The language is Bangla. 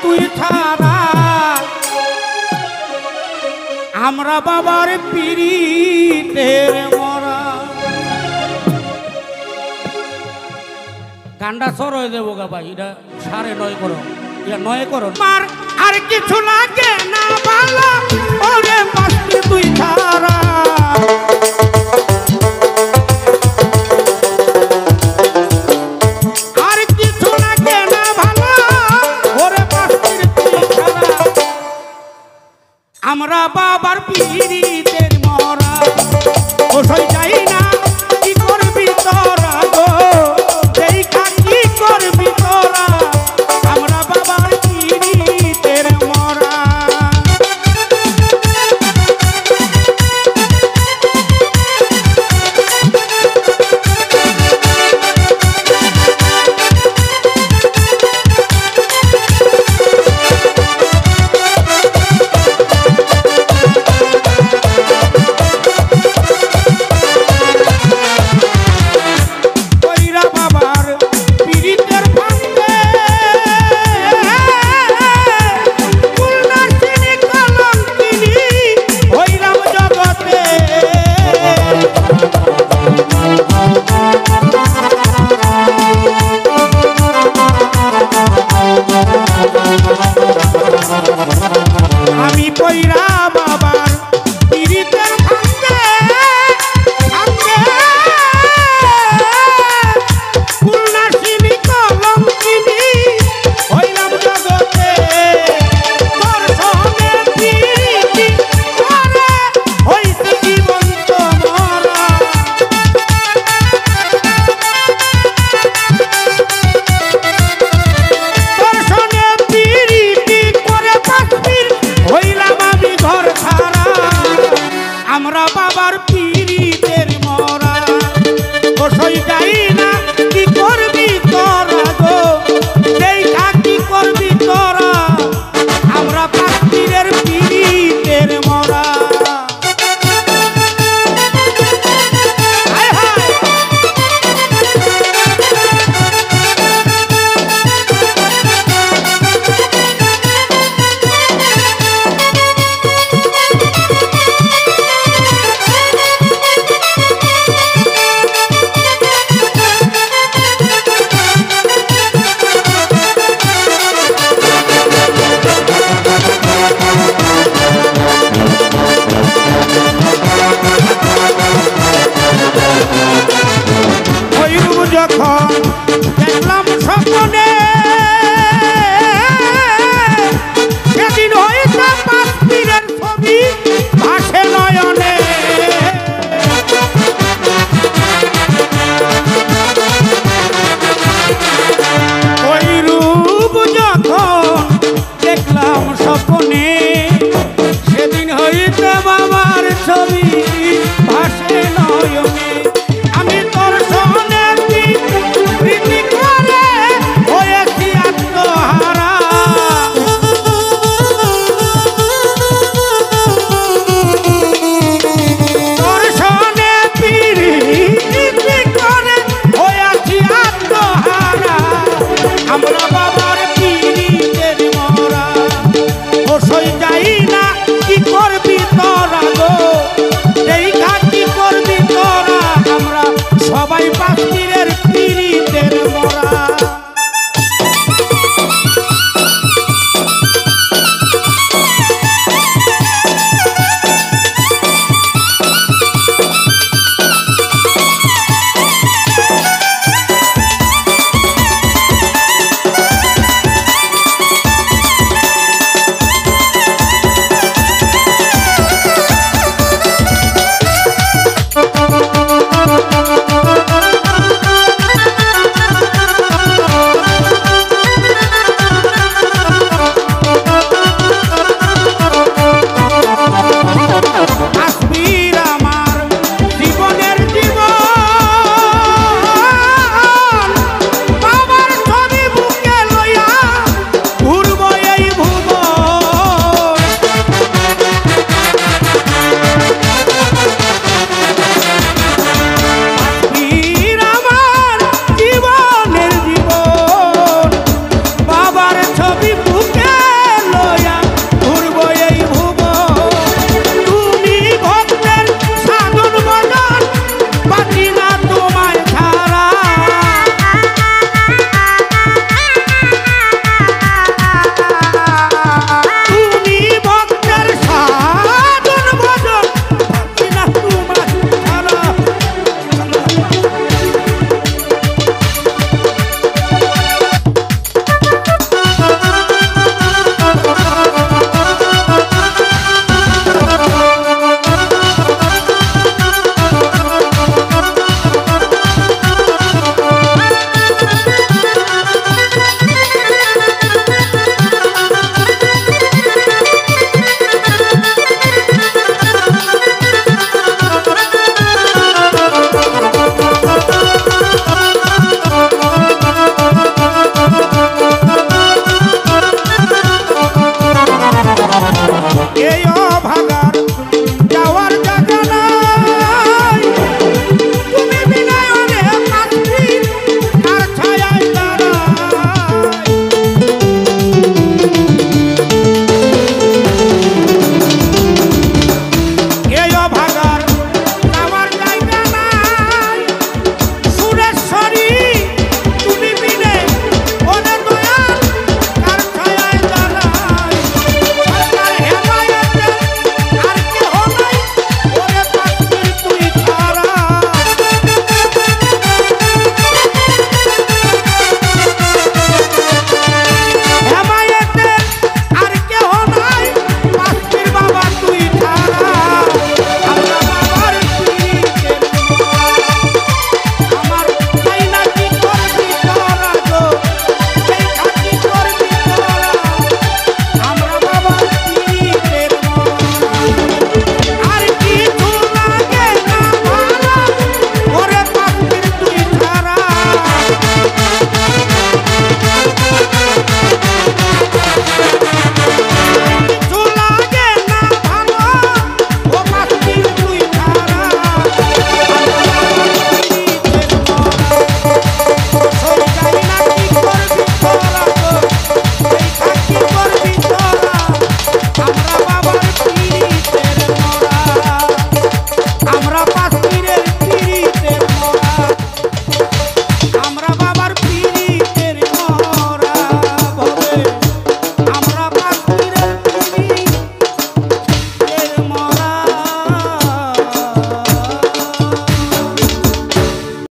তুই ছাড়া আমরা বাবার পিরিতের মরা। গান্ডা সর হয়ে দেবো গা ভাই, এটা 9:30 করো, এটা 9 করো। মার আর কিছু লাগে না ভালো ওরে পাশে তুই ছাড়া। আর কিছু লাগে না ভালো ওরে পাশে তুই ছাড়া আমরা বাবার পিরিতের মরা। ও সই যাই না কি করবি তোরা গো, দেখা কি করবি তোরা আমরা বাবার পিরিতের মরা। আমি পয়রা বাবার পিরিতের ভাঙ্গে ভাঙ্গে কুলনাশিনী কলঙ্কিনী হইলাম জগতে। তোর সঙ্গে পিরিতি করে হইছে জীবন্ত মরা। তোর সঙ্গে পিরিতি করে পাশবির হইলাম আমি ঘর ছাড়া আমরা বাবার পিরিতের মরা। ও সই যাই না কি করবি তোরা গো, দেখা কি করবি তোরা আমরা পাশবিরের পিরিতের মরা। হায় হায় যখন দেখলাম স্বপ্নে